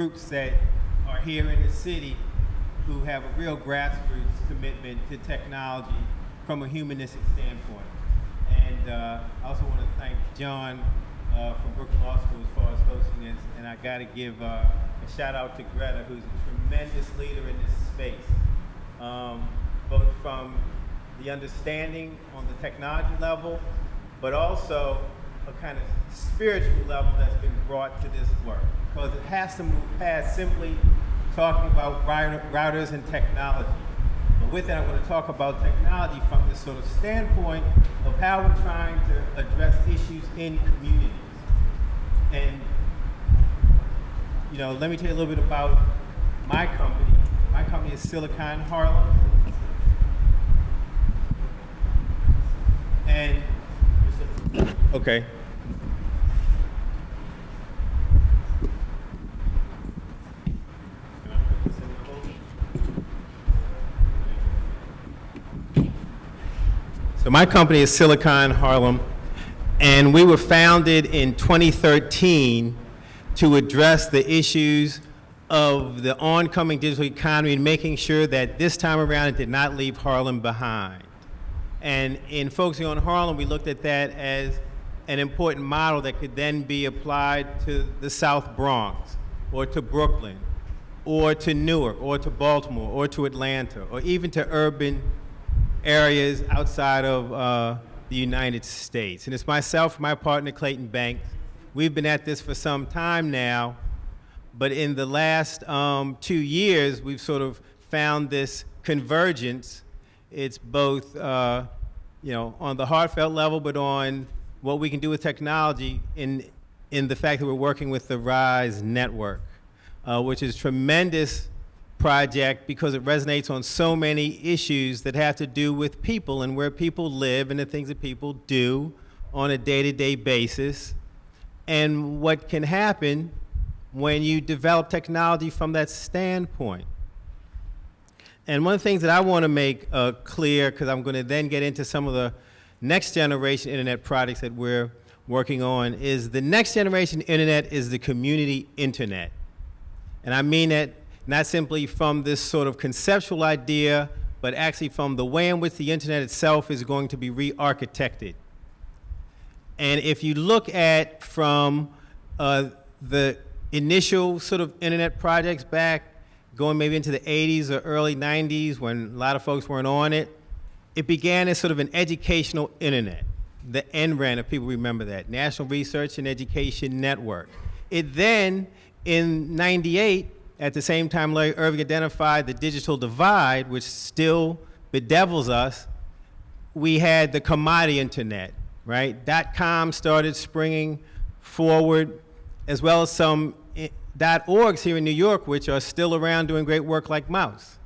groups that are here in the city who have a real grassroots commitment to technology from a humanistic standpoint. And I also want to thank John from Brooklyn Law School as far as hosting this. And I got to give a shout out to Greta, who's a tremendous leader in this space, both from the understanding on the technology level, but also a kind of spiritual level that's been brought to this work. Because it has to move past simply talking about routers and technology. But with that, I'm going to talk about technology from this sort of standpoint of how we're trying to address issues in communities. And, you know, let me tell you a little bit about my company. My company is Silicon Harlem. And, okay. So my company is Silicon Harlem, and we were founded in 2013 to address the issues of the oncoming digital economy and making sure that this time around it did not leave Harlem behind. And in focusing on Harlem, we looked at that as an important model that could then be applied to the South Bronx, or to Brooklyn, or to Newark, or to Baltimore, or to Atlanta, or even to urban areas outside of the United States. And it's myself, my partner, Clayton Banks. We've been at this for some time now, but in the last 2 years, we've sort of found this convergence. It's both, you know, on the heartfelt level, but on what we can do with technology in the fact that we're working with the RISE network, which is tremendous project because it resonates on so many issues that have to do with people and where people live and the things that people do on a day-to-day basis, and what can happen when you develop technology from that standpoint. And one of the things that I want to make clear, because I'm going to then get into some of the next generation internet products that we're working on, is the next generation internet is the community internet. And I mean that not simply from this sort of conceptual idea, but actually from the way in which the internet itself is going to be re-architected. And if you look at from the initial sort of internet projects back, going maybe into the 80s or early 90s when a lot of folks weren't on it, it began as sort of an educational internet, the NREN, if people remember that, National Research and Education Network. It then, in 98, at the same time Larry Irving identified the digital divide, which still bedevils us, we had the commodity internet, right? .com started springing forward, as well as some .orgs here in New York, which are still around doing great work like Mouse.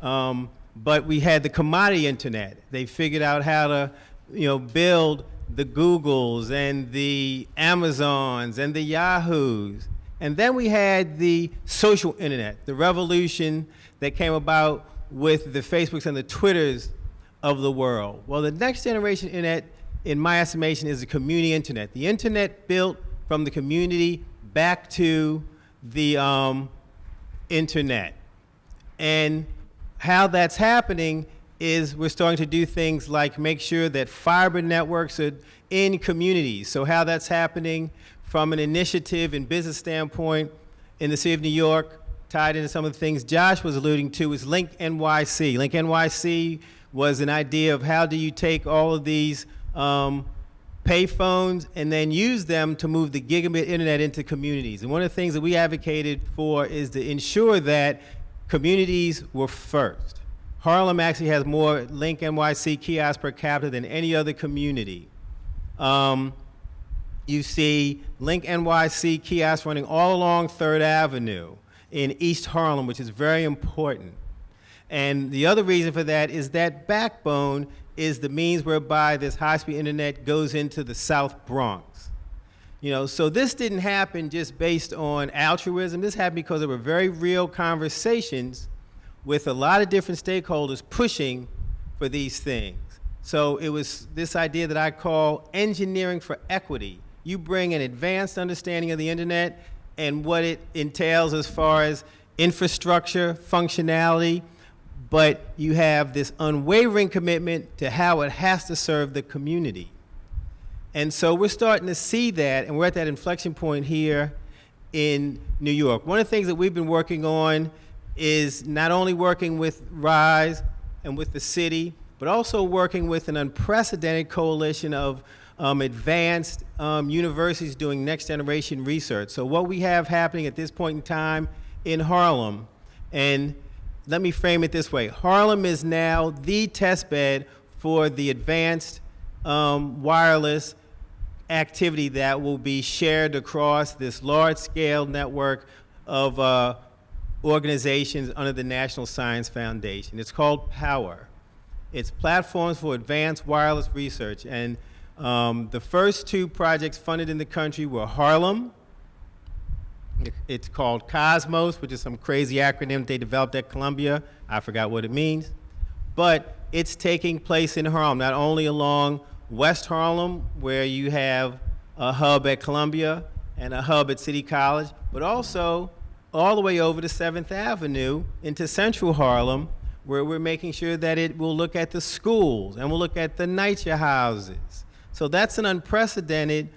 But we had the commodity internet. They figured out how to, you know, build the Googles and the Amazons and the Yahoos. And then we had the social internet, the revolution that came about with the Facebooks and the Twitters of the world. Well, the next generation internet, in my estimation, is the community internet. The internet built from the community back to the internet. And how that's happening is we're starting to do things like make sure that fiber networks are in communities. So how that's happening from an initiative and business standpoint in the city of New York, tied into some of the things Josh was alluding to, is Link NYC. Link NYC was an idea of how do you take all of these payphones and then use them to move the gigabit internet into communities. And one of the things that we advocated for is to ensure that communities were first. Harlem actually has more Link NYC kiosks per capita than any other community. You see Link NYC kiosks running all along 3rd Avenue in East Harlem, which is very important. And the other reason for that is that backbone is the means whereby this high-speed internet goes into the South Bronx. You know, so this didn't happen just based on altruism. This happened because there were very real conversations with a lot of different stakeholders pushing for these things. So it was this idea that I call engineering for equity. You bring an advanced understanding of the internet and what it entails as far as infrastructure, functionality, but you have this unwavering commitment to how it has to serve the community. And so we're starting to see that, and we're at that inflection point here in New York. One of the things that we've been working on is not only working with RISE and with the city, but also working with an unprecedented coalition of advanced universities doing next generation research. So what we have happening at this point in time in Harlem, and let me frame it this way, Harlem is now the test bed for the advanced wireless activity that will be shared across this large-scale network of organizations under the National Science Foundation. It's called POWER. It's Platforms for Advanced Wireless Research, and the first two projects funded in the country were Harlem. It's called Cosmos, which is some crazy acronym they developed at Columbia. I forgot what it means. But it's taking place in Harlem, not only along West Harlem, where you have a hub at Columbia and a hub at City College, but also all the way over to 7th Avenue into Central Harlem, where we're making sure that it will look at the schools and we'll look at the NYCHA houses. So that's an unprecedented,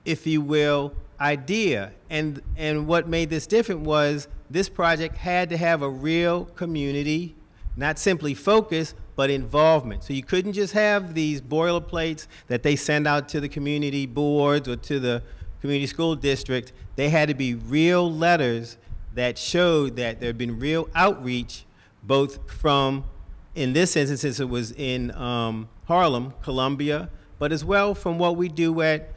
if you will, idea. And what made this different was this project had to have a real community, not simply focus, but involvement. So you couldn't just have these boilerplates that they send out to the community boards or to the community school district. They had to be real letters that showed that there had been real outreach, both from, in this instance, since it was in Harlem, Columbia, but as well from what we do at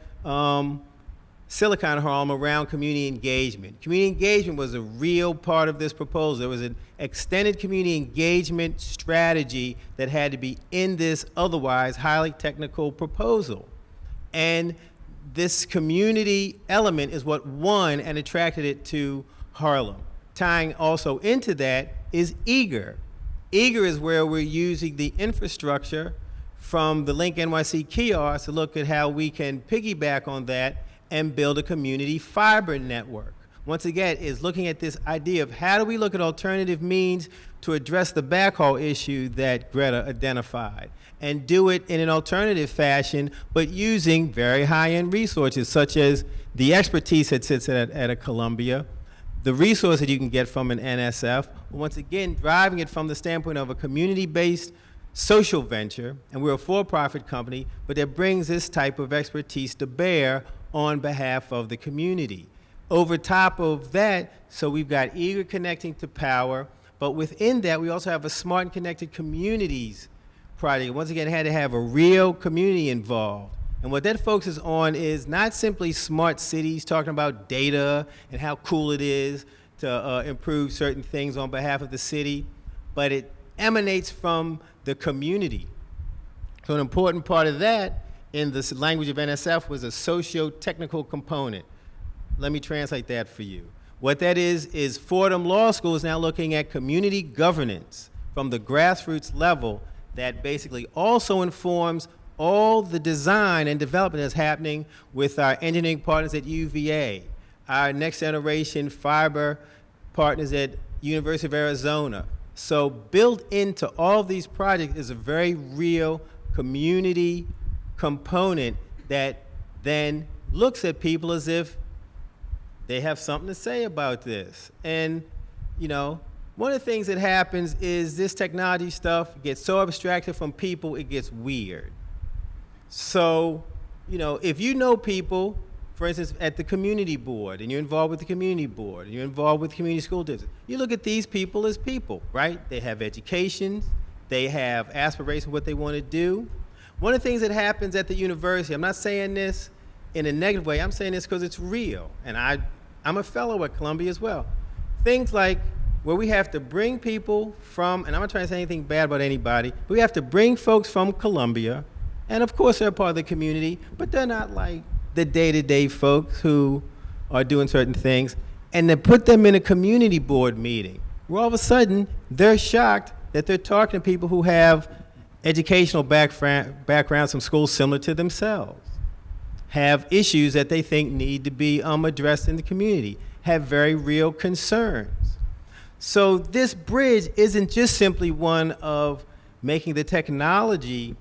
Silicon Harlem around community engagement. Community engagement was a real part of this proposal. There was an extended community engagement strategy that had to be in this otherwise highly technical proposal. And this community element is what won and attracted it to Harlem. Tying also into that is Eager. Eager is where we're using the infrastructure from the Link NYC kiosk to look at how we can piggyback on that and build a community fiber network. Once again, is looking at this idea of how do we look at alternative means to address the backhaul issue that Greta identified, and do it in an alternative fashion, but using very high-end resources, such as the expertise that sits at a Columbia, the resource that you can get from an NSF, once again, driving it from the standpoint of a community-based social venture, and we're a for-profit company, but that brings this type of expertise to bear on behalf of the community. Over top of that, so we've got Eager connecting to Power, but within that, we also have a Smart and Connected Communities project. Once again, it had to have a real community involved. And what that focuses on is not simply smart cities, talking about data and how cool it is to improve certain things on behalf of the city, but it emanates from the community. So an important part of that in the language of NSF was a socio-technical component. Let me translate that for you. What that is Fordham Law School is now looking at community governance from the grassroots level that basically also informs all the design and development that's happening with our engineering partners at UVA, our next generation fiber partners at University of Arizona. So built into all of these projects is a very real community component that then looks at people as if they have something to say about this. And, you know, one of the things that happens is this technology stuff gets so abstracted from people, it gets weird. So, you know, if you know people, for instance, at the community board, and you're involved with the community board, and you're involved with community school districts, you look at these people as people, right? They have educations, they have aspirations, what they want to do. One of the things that happens at the university, I'm not saying this in a negative way, I'm saying this because it's real, and I'm a fellow at Columbia as well. Things like where we have to bring people from, and I'm not trying to say anything bad about anybody, but we have to bring folks from Columbia, and of course they're part of the community, but they're not like the day-to-day folks who are doing certain things, and then put them in a community board meeting, where all of a sudden they're shocked that they're talking to people who have educationally backgrounds from schools similar to themselves. have issues that they think need to be addressed in the community, have very real concerns. So this bridge isn't just simply one of making the technology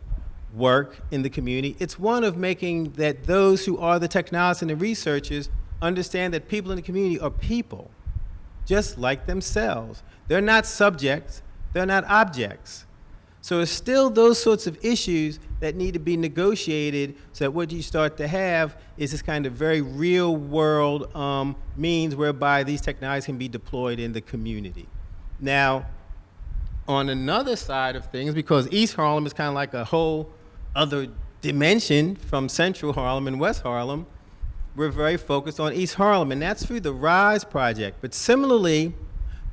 work in the community. It's one of making that those who are the technologists and the researchers understand that people in the community are people, just like themselves. They're not subjects, they're not objects. So it's still those sorts of issues that need to be negotiated so that what you start to have is this kind of very real world means whereby these technologies can be deployed in the community. Now, on another side of things, because East Harlem is kind of like a whole other dimension from Central Harlem and West Harlem, we're very focused on East Harlem, and that's through the RISE project. But similarly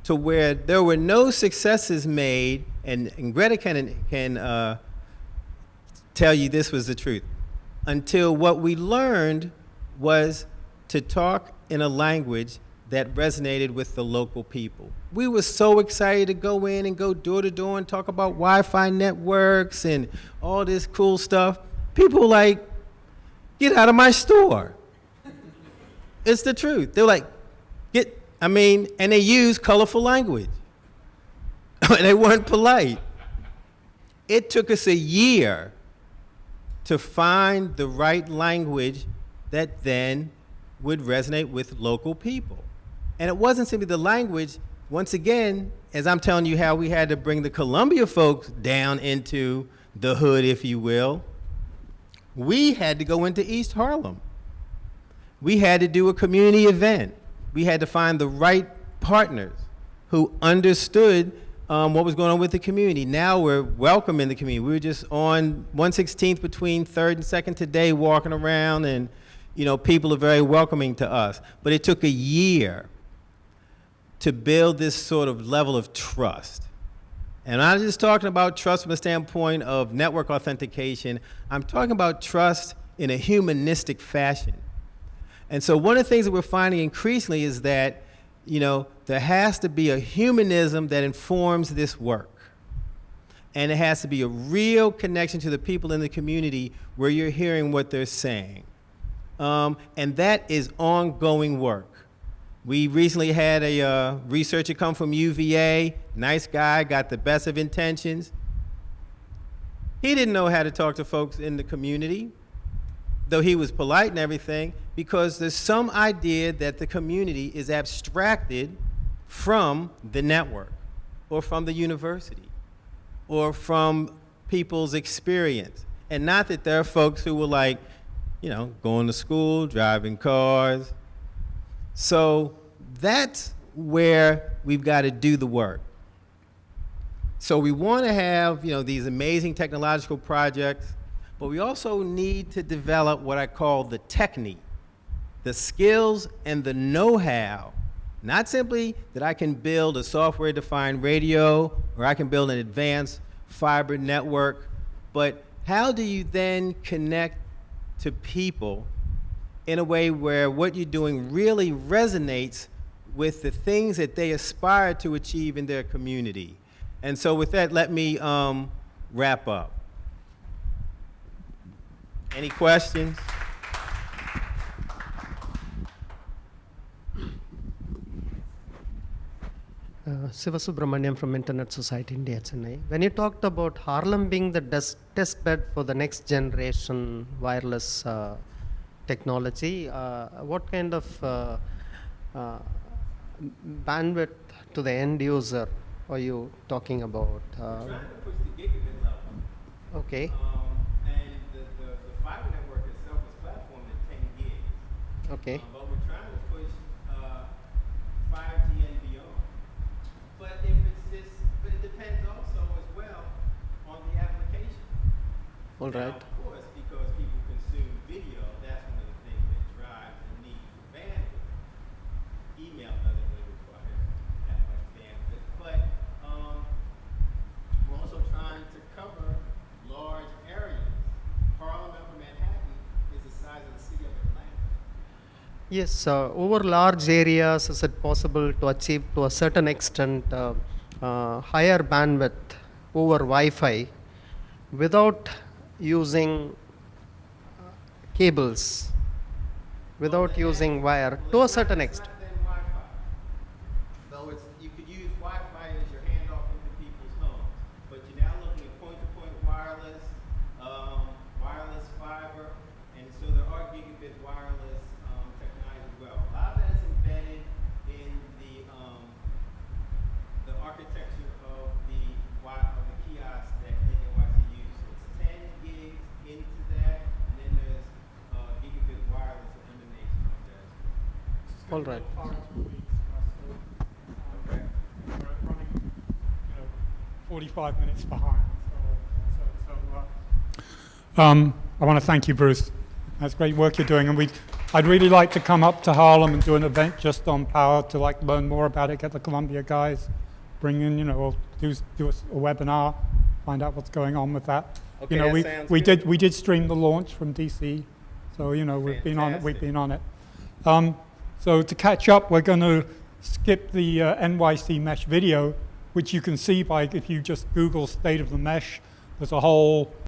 to where there were no successes made, and Greta can tell you this was the truth, until what we learned was to talk in a language that resonated with the local people. We were so excited to go in and go door to door and talk about Wi-Fi networks and all this cool stuff. People were like, get out of my store. It's the truth. They're like, and they use colorful language. They weren't polite. It took us a year to find the right language that then would resonate with local people. And it wasn't simply the language. Once again, as I'm telling you how we had to bring the Columbia folks down into the hood, if you will, we had to go into East Harlem. We had to do a community event. We had to find the right partners who understood what was going on with the community. Now we're welcome in the community. We were just on 116th between 3rd and 2nd today walking around, and people are very welcoming to us. But it took a year to build this sort of level of trust. And I'm not just talking about trust from the standpoint of network authentication. I'm talking about trust in a humanistic fashion. And so one of the things that we're finding increasingly is that, there has to be a humanism that informs this work. And it has to be a real connection to the people in the community where you're hearing what they're saying. And that is ongoing work. We recently had a researcher come from UVA, nice guy, got the best of intentions. He didn't know how to talk to folks in the community, though he was polite and everything, because there's some idea that the community is abstracted from the network or from the university or from people's experience. And not that there are folks who were like, going to school, driving cars. So that's where we've got to do the work. So we want to have, these amazing technological projects, but we also need to develop what I call the technique, the skills and the know-how. Not simply that I can build a software-defined radio or I can build an advanced fiber network, but how do you then connect to people in a way where what you're doing really resonates with the things that they aspire to achieve in their community? And so with that, let me wrap up. Any questions? Sivasubramaniam from Internet Society India, Chennai. When you talked about Harlem being the test bed for the next generation wireless technology, what kind of bandwidth to the end user are you talking about? We're trying to push the gigabit level. Okay. And the fiber network itself is platformed at 10 gigs. Okay. But we're trying to push 5G and beyond. But it depends also as well on the application. All right. Now, of course, because people consume video, that's one of the things that drives the need for bandwidth. Email doesn't really require that much bandwidth, but we're also trying to cover large areas. Harlem over Manhattan is the size of the city of Atlanta. Yes, over large areas, is it possible to achieve to a certain extent higher bandwidth over Wi-Fi without using cables without using wire to a certain extent. Than Wi-Fi. So you could use Wi-Fi as your handoff into people's homes, but you're now looking at point-to-point wireless, wireless fiber, and so there are gigabit wireless technology as well. A lot of that is embedded in the architecture of the kiosk that NYC uses. So it's 10 gigs into that, and then there's gigabit wireless that emanates from that. All right. Okay. We're running, 45 minutes behind. I want to thank you, Bruce. That's great work you're doing, and I'd really like to come up to Harlem and do an event just on power to learn more about it. Get the Columbia guys, bring in, or do a webinar, find out what's going on with that. Okay, that sounds we good. did stream the launch from DC, so we've been on it. We've been on it. So to catch up, we're going to skip the NYC mesh video, which you can see if you just Google state of the mesh. There's a whole